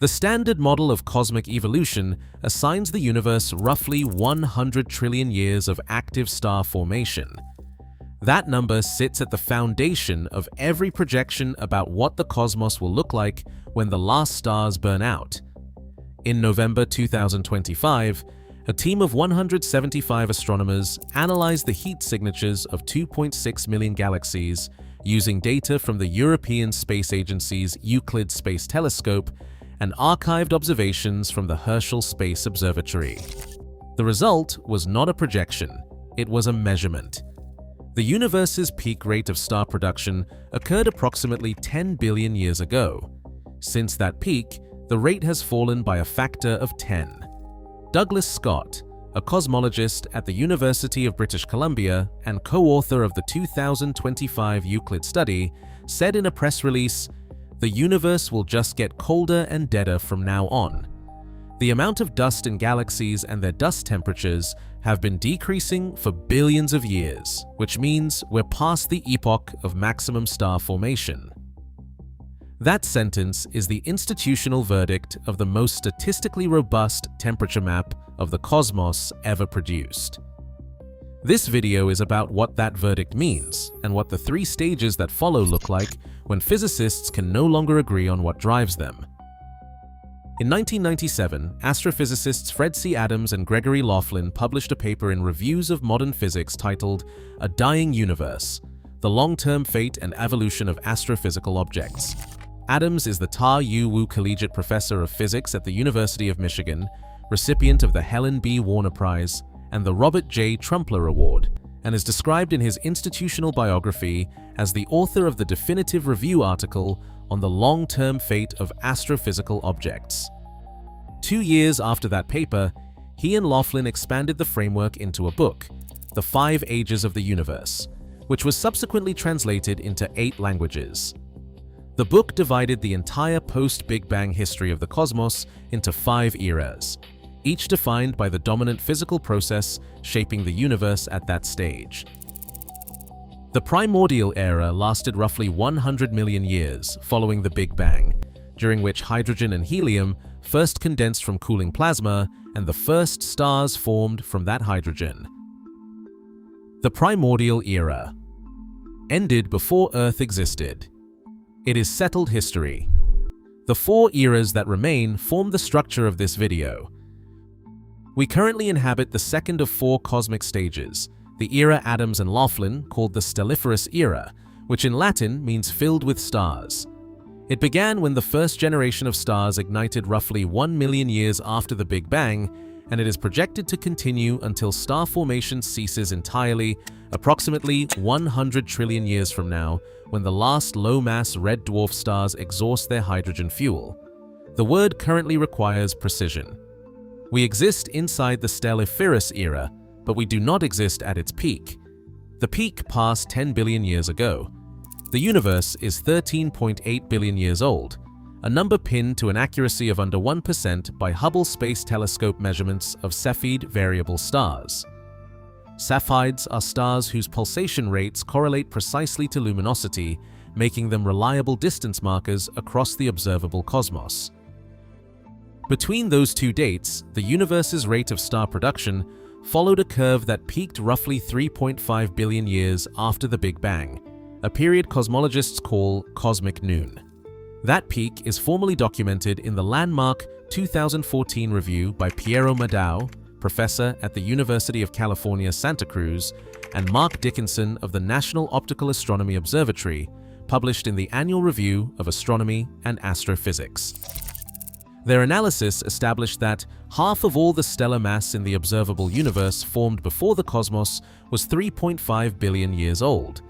The standard model of cosmic evolution assigns the universe roughly 100 trillion years of active star formation. That number sits at the foundation of every projection about what the cosmos will look like when the last stars burn out. In November 2025, a team of 175 astronomers analyzed the heat signatures of 2.6 million galaxies using data from the European Space Agency's Euclid Space Telescope and archived observations from the Herschel Space Observatory. The result was not a projection, it was a measurement. The universe's peak rate of star production occurred approximately 10 billion years ago. Since that peak, the rate has fallen by a factor of 10. Douglas Scott, a cosmologist at the University of British Columbia and co-author of the 2025 Euclid study, said in a press release, "The universe will just get colder and deader from now on. The amount of dust in galaxies and their dust temperatures have been decreasing for billions of years, which means we're past the epoch of maximum star formation." That sentence is the institutional verdict of the most statistically robust temperature map of the cosmos ever produced. This video is about what that verdict means and what the 3 stages that follow look like when physicists can no longer agree on what drives them. In 1997, astrophysicists Fred C. Adams and Gregory Laughlin published a paper in Reviews of Modern Physics titled "A Dying Universe: The Long-Term Fate and Evolution of Astrophysical Objects." Adams is the Ta Yu Wu Collegiate Professor of Physics at the University of Michigan, recipient of the Helen B. Warner Prize and the Robert J. Trumpler Award, and is described in his institutional biography as the author of the definitive review article on the long-term fate of astrophysical objects. 2 years after that paper, he and Laughlin expanded the framework into a book, The 5 Ages of the Universe, which was subsequently translated into 8 languages. The book divided the entire post-Big Bang history of the cosmos into 5 eras, each defined by the dominant physical process shaping the universe at that stage. The primordial era lasted roughly 100 million years following the Big Bang, during which hydrogen and helium first condensed from cooling plasma and the first stars formed from that hydrogen. The primordial era ended before Earth existed. It is settled history. The 4 eras that remain form the structure of this video. We currently inhabit the second of 4 cosmic stages, the era Adams and Laughlin called the Stelliferous Era, which in Latin means filled with stars. It began when the first generation of stars ignited roughly 1 million years after the Big Bang, and it is projected to continue until star formation ceases entirely, approximately 100 trillion years from now, when the last low-mass red dwarf stars exhaust their hydrogen fuel. The word currently requires precision. We exist inside the Stelliferous Era, but we do not exist at its peak. The peak passed 10 billion years ago. The universe is 13.8 billion years old, a number pinned to an accuracy of under 1% by Hubble Space Telescope measurements of Cepheid variable stars. Cepheids are stars whose pulsation rates correlate precisely to luminosity, making them reliable distance markers across the observable cosmos. Between those 2 dates, the universe's rate of star production followed a curve that peaked roughly 3.5 billion years after the Big Bang, a period cosmologists call cosmic noon. That peak is formally documented in the landmark 2014 review by Piero Madao, professor at the University of California, Santa Cruz, and Mark Dickinson of the National Optical Astronomy Observatory, published in the Annual Review of Astronomy and Astrophysics. Their analysis established that half of all the stellar mass in the observable universe formed before the cosmos was 3.5 billion years old.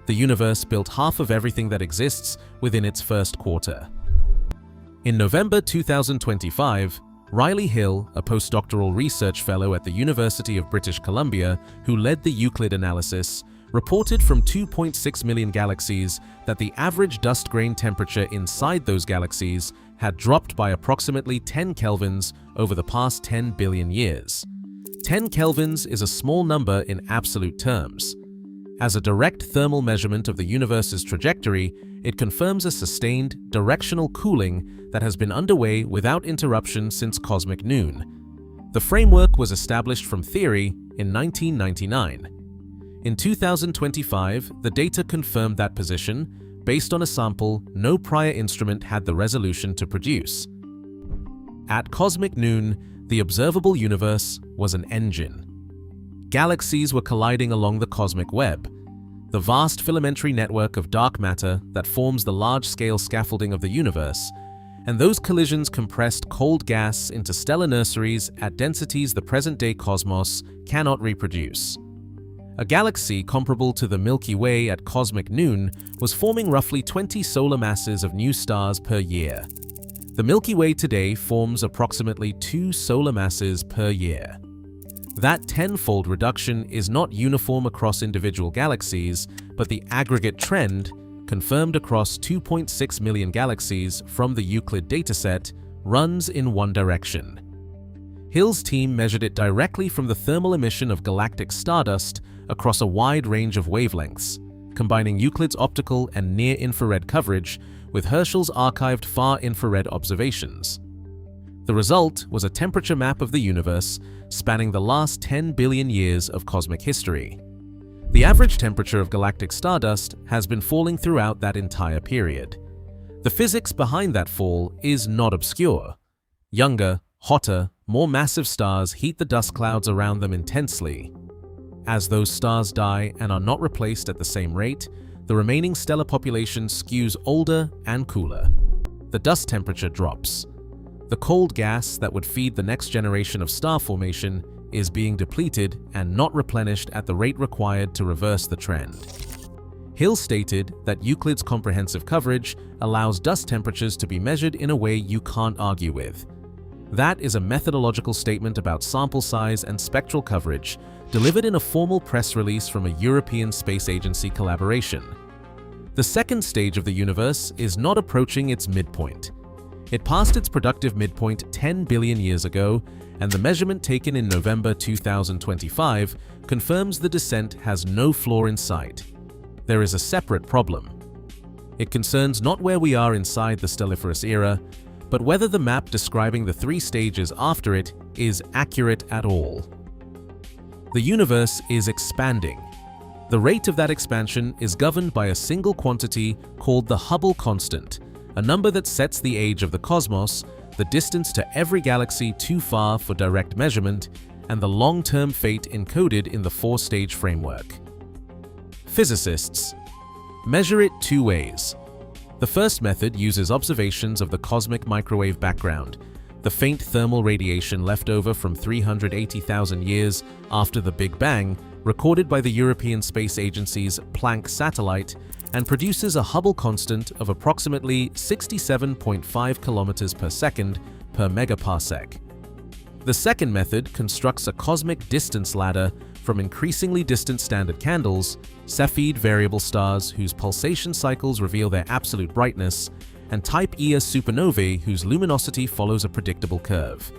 The universe built half of everything that exists within its first quarter. In November 2025, Riley Hill, a postdoctoral research fellow at the University of British Columbia who led the Euclid analysis, reported from 2.6 million galaxies that the average dust grain temperature inside those galaxies had dropped by approximately 10 kelvins over the past 10 billion years. 10 kelvins is a small number in absolute terms. As a direct thermal measurement of the universe's trajectory, It confirms a sustained, directional cooling that has been underway without interruption since cosmic noon. The framework was established from theory in 1999. In 2025, the data confirmed that position, based on a sample no prior instrument had the resolution to produce. At cosmic noon, the observable universe was an engine. Galaxies were colliding along the cosmic web, the vast filamentary network of dark matter that forms the large-scale scaffolding of the universe, and those collisions compressed cold gas into stellar nurseries at densities the present-day cosmos cannot reproduce. A galaxy comparable to the Milky Way at cosmic noon was forming roughly 20 solar masses of new stars per year. The Milky Way today forms approximately 2 solar masses per year. That tenfold reduction is not uniform across individual galaxies, but the aggregate trend, confirmed across 2.6 million galaxies from the Euclid dataset, runs in one direction. Hill's team measured it directly from the thermal emission of galactic stardust across a wide range of wavelengths, combining Euclid's optical and near-infrared coverage with Herschel's archived far-infrared observations. The result was a temperature map of the universe spanning the last 10 billion years of cosmic history. The average temperature of galactic stardust has been falling throughout that entire period. The physics behind that fall is not obscure. Younger, hotter, more massive stars heat the dust clouds around them intensely. As those stars die and are not replaced at the same rate, the remaining stellar population skews older and cooler. The dust temperature drops. The cold gas that would feed the next generation of star formation is being depleted and not replenished at the rate required to reverse the trend. Hill stated that Euclid's comprehensive coverage allows dust temperatures to be measured in a way you can't argue with. That is a methodological statement about sample size and spectral coverage, delivered in a formal press release from a European Space Agency collaboration. The second stage of the universe is not approaching its midpoint. It passed its productive midpoint 10 billion years ago, and the measurement taken in November 2025 confirms the descent has no floor in sight. There is a separate problem. It concerns not where we are inside the stelliferous era, but whether the map describing the 3 stages after it is accurate at all. The universe is expanding. The rate of that expansion is governed by a single quantity called the Hubble constant, a number that sets the age of the cosmos, the distance to every galaxy too far for direct measurement, and the long-term fate encoded in the 4-stage framework. Physicists measure it 2 ways. The first method uses observations of the cosmic microwave background, the faint thermal radiation left over from 380,000 years after the Big Bang, recorded by the European Space Agency's Planck satellite, and produces a Hubble constant of approximately 67.5 kilometers per second per megaparsec. The second method constructs a cosmic distance ladder from increasingly distant standard candles, Cepheid variable stars whose pulsation cycles reveal their absolute brightness, and Type Ia supernovae whose luminosity follows a predictable curve.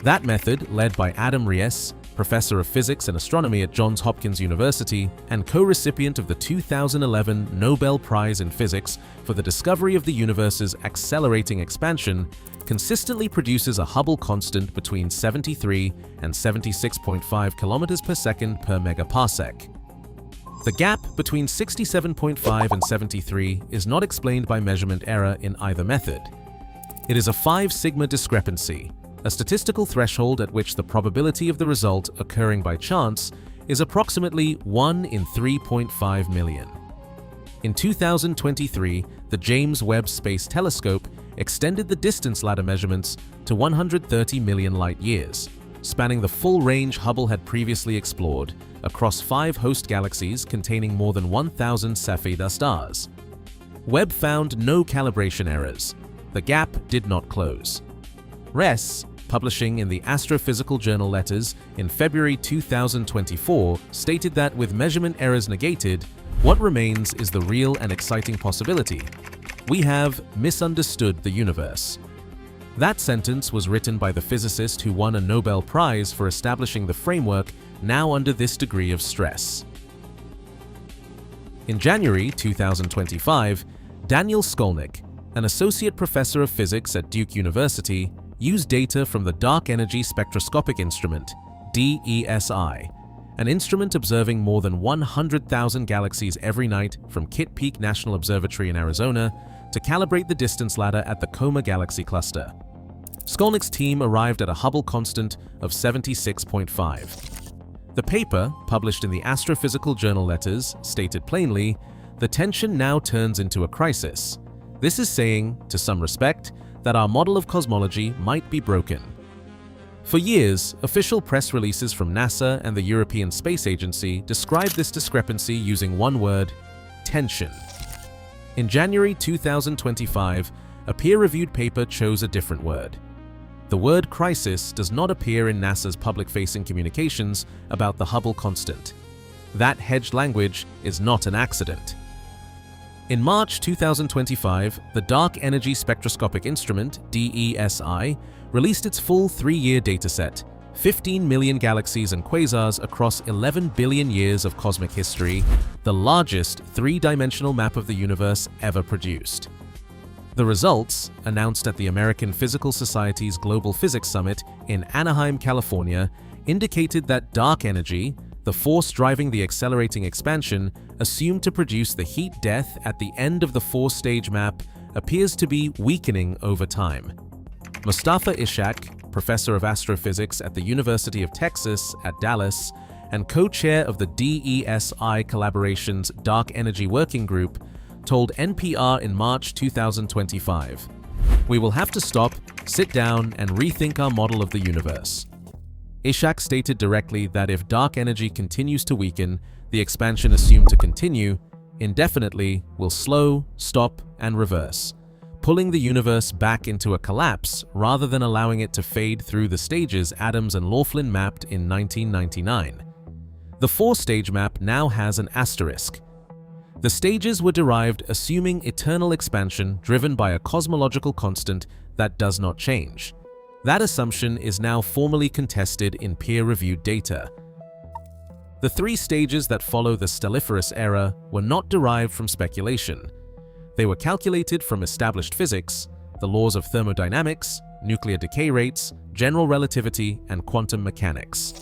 That method, led by Adam Riess, professor of physics and astronomy at Johns Hopkins University and co-recipient of the 2011 Nobel Prize in Physics for the discovery of the universe's accelerating expansion, consistently produces a Hubble constant between 73 and 76.5 kilometers per second per megaparsec. The gap between 67.5 and 73 is not explained by measurement error in either method. It is a 5 sigma discrepancy, a statistical threshold at which the probability of the result occurring by chance is approximately 1 in 3.5 million. In 2023, the James Webb Space Telescope extended the distance ladder measurements to 130 million light-years, spanning the full range Hubble had previously explored across 5 host galaxies containing more than 1,000 Cepheid stars. Webb found no calibration errors. The gap did not close. Riess, publishing in the Astrophysical Journal Letters in February 2024, stated that with measurement errors negated, what remains is the real and exciting possibility. We have misunderstood the universe. That sentence was written by the physicist who won a Nobel Prize for establishing the framework now under this degree of stress. In January 2025, Daniel Scolnic, an associate professor of physics at Duke University, used data from the Dark Energy Spectroscopic Instrument, DESI, an instrument observing more than 100,000 galaxies every night from Kitt Peak National Observatory in Arizona, to calibrate the distance ladder at the Coma Galaxy Cluster. Scolnic's team arrived at a Hubble constant of 76.5. The paper, published in the Astrophysical Journal Letters, stated plainly, "The tension now turns into a crisis. This is saying, to some respect, that our model of cosmology might be broken." For years, official press releases from NASA and the European Space Agency described this discrepancy using one word: tension. In January 2025, a peer-reviewed paper chose a different word. The word crisis does not appear in NASA's public-facing communications about the Hubble constant. That hedged language is not an accident. In March 2025, the Dark Energy Spectroscopic Instrument, DESI, released its full 3-year dataset, 15 million galaxies and quasars across 11 billion years of cosmic history, the largest 3-dimensional map of the universe ever produced. The results, announced at the American Physical Society's Global Physics Summit in Anaheim, California, indicated that dark energy, the force driving the accelerating expansion, assumed to produce the heat death at the end of the 4-stage map, appears to be weakening over time. Mustafa Ishak, professor of astrophysics at the University of Texas at Dallas and co-chair of the DESI Collaboration's Dark Energy Working Group, told NPR in March 2025, "We will have to stop, sit down, and rethink our model of the universe." Ishak stated directly that if dark energy continues to weaken, the expansion assumed to continue indefinitely will slow, stop, and reverse, pulling the universe back into a collapse rather than allowing it to fade through the stages Adams and Laughlin mapped in 1999. The 4-stage map now has an asterisk. The stages were derived assuming eternal expansion driven by a cosmological constant that does not change. That assumption is now formally contested in peer-reviewed data. The 3 stages that follow the stelliferous era were not derived from speculation. They were calculated from established physics, the laws of thermodynamics, nuclear decay rates, general relativity, and quantum mechanics.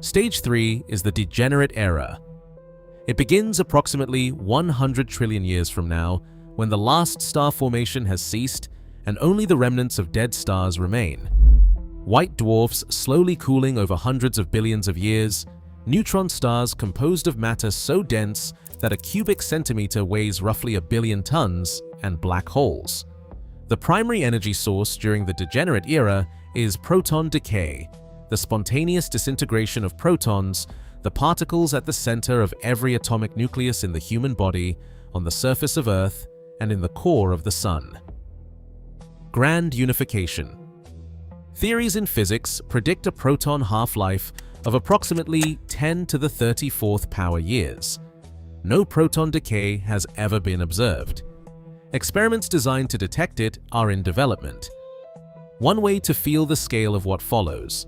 Stage 3 is the degenerate era. It begins approximately 100 trillion years from now, when the last star formation has ceased and only the remnants of dead stars remain. White dwarfs slowly cooling over hundreds of billions of years, neutron stars composed of matter so dense that a cubic centimeter weighs roughly 1 billion tons, and black holes. The primary energy source during the degenerate era is proton decay, the spontaneous disintegration of protons, the particles at the center of every atomic nucleus in the human body, on the surface of Earth, and in the core of the Sun. Grand unification. Theories in physics predict a proton half-life of approximately 10 to the 34th power years. No proton decay has ever been observed. Experiments designed to detect it are in development. One way to feel the scale of what follows: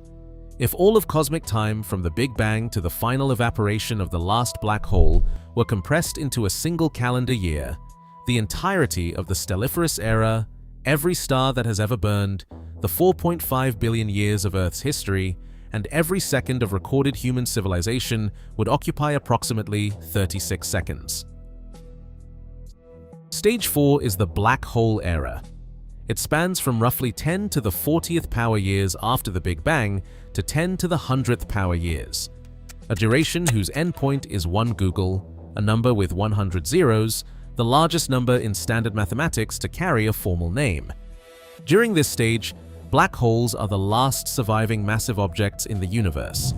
if all of cosmic time from the Big Bang to the final evaporation of the last black hole were compressed into a single calendar year, the entirety of the stelliferous era, every star that has ever burned, the 4.5 billion years of Earth's history, and every second of recorded human civilization would occupy approximately 36 seconds. Stage 4 is the black hole era. It spans from roughly 10 to the 40th power years after the Big Bang to 10 to the 100th power years, a duration whose endpoint is 1 googol, a number with 100 zeros, the largest number in standard mathematics to carry a formal name. During this stage, black holes are the last surviving massive objects in the universe.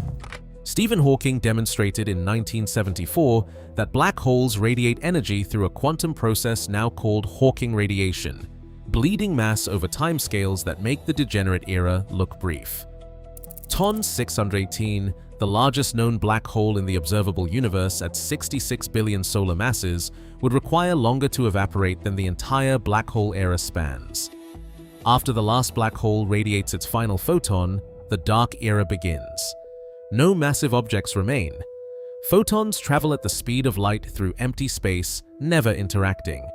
Stephen Hawking demonstrated in 1974 that black holes radiate energy through a quantum process now called Hawking radiation, bleeding mass over timescales that make the degenerate era look brief. TON 618, the largest known black hole in the observable universe at 66 billion solar masses, would require longer to evaporate than the entire black hole era spans. After the last black hole radiates its final photon, the dark era begins. No massive objects remain. Photons travel at the speed of light through empty space, never interacting.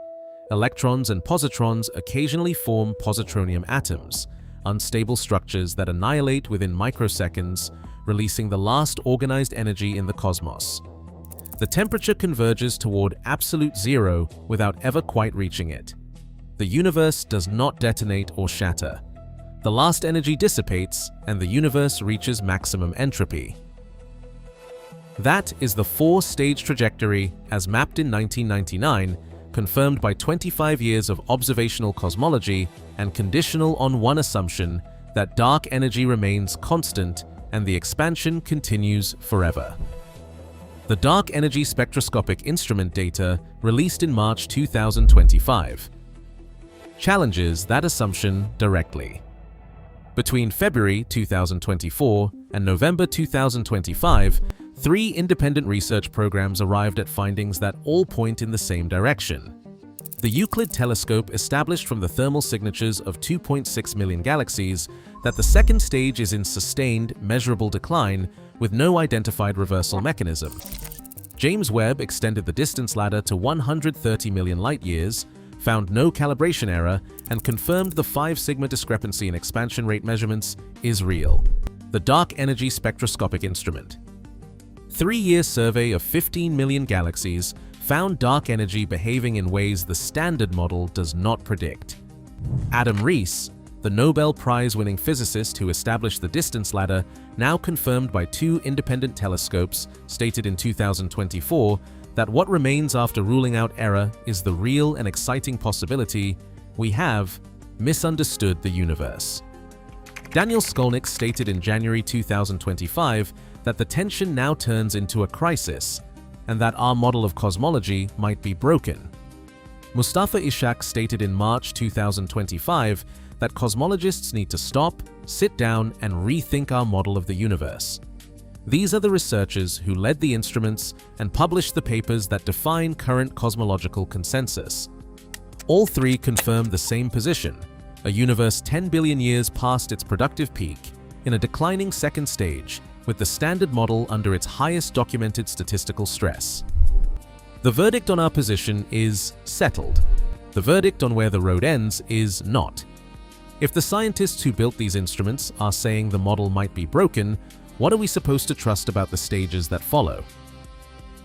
electrons and positrons occasionally form positronium atoms, unstable structures that annihilate within microseconds, releasing the last organized energy in the cosmos. The temperature converges toward absolute zero without ever quite reaching it. The universe does not detonate or shatter. The last energy dissipates, and the universe reaches maximum entropy. That is the four-stage trajectory as mapped in 1999, confirmed by 25 years of observational cosmology and conditional on one assumption that dark energy remains constant and the expansion continues forever. The Dark Energy Spectroscopic Instrument data released in March 2025 challenges that assumption directly. Between February 2024 and November 2025, 3 independent research programs arrived at findings that all point in the same direction. The Euclid telescope established from the thermal signatures of 2.6 million galaxies that the second stage is in sustained, measurable decline with no identified reversal mechanism. James Webb extended the distance ladder to 130 million light-years, found no calibration error, and confirmed the 5 sigma discrepancy in expansion rate measurements is real. The Dark Energy Spectroscopic Instrument. 3-year survey of 15 million galaxies found dark energy behaving in ways the standard model does not predict. Adam Riess, the Nobel Prize-winning physicist who established the distance ladder, now confirmed by 2 independent telescopes, stated in 2024 that what remains after ruling out error is the real and exciting possibility we have misunderstood the universe. Daniel Scolnic stated in January 2025 that the tension now turns into a crisis and that our model of cosmology might be broken. Mustafa Ishak stated in March 2025 that cosmologists need to stop, sit down, and rethink our model of the universe. These are the researchers who led the instruments and published the papers that define current cosmological consensus. All 3 confirm the same position: a universe 10 billion years past its productive peak, in a declining second stage, with the standard model under its highest documented statistical stress. The verdict on our position is settled. The verdict on where the road ends is not. If the scientists who built these instruments are saying the model might be broken, what are we supposed to trust about the stages that follow?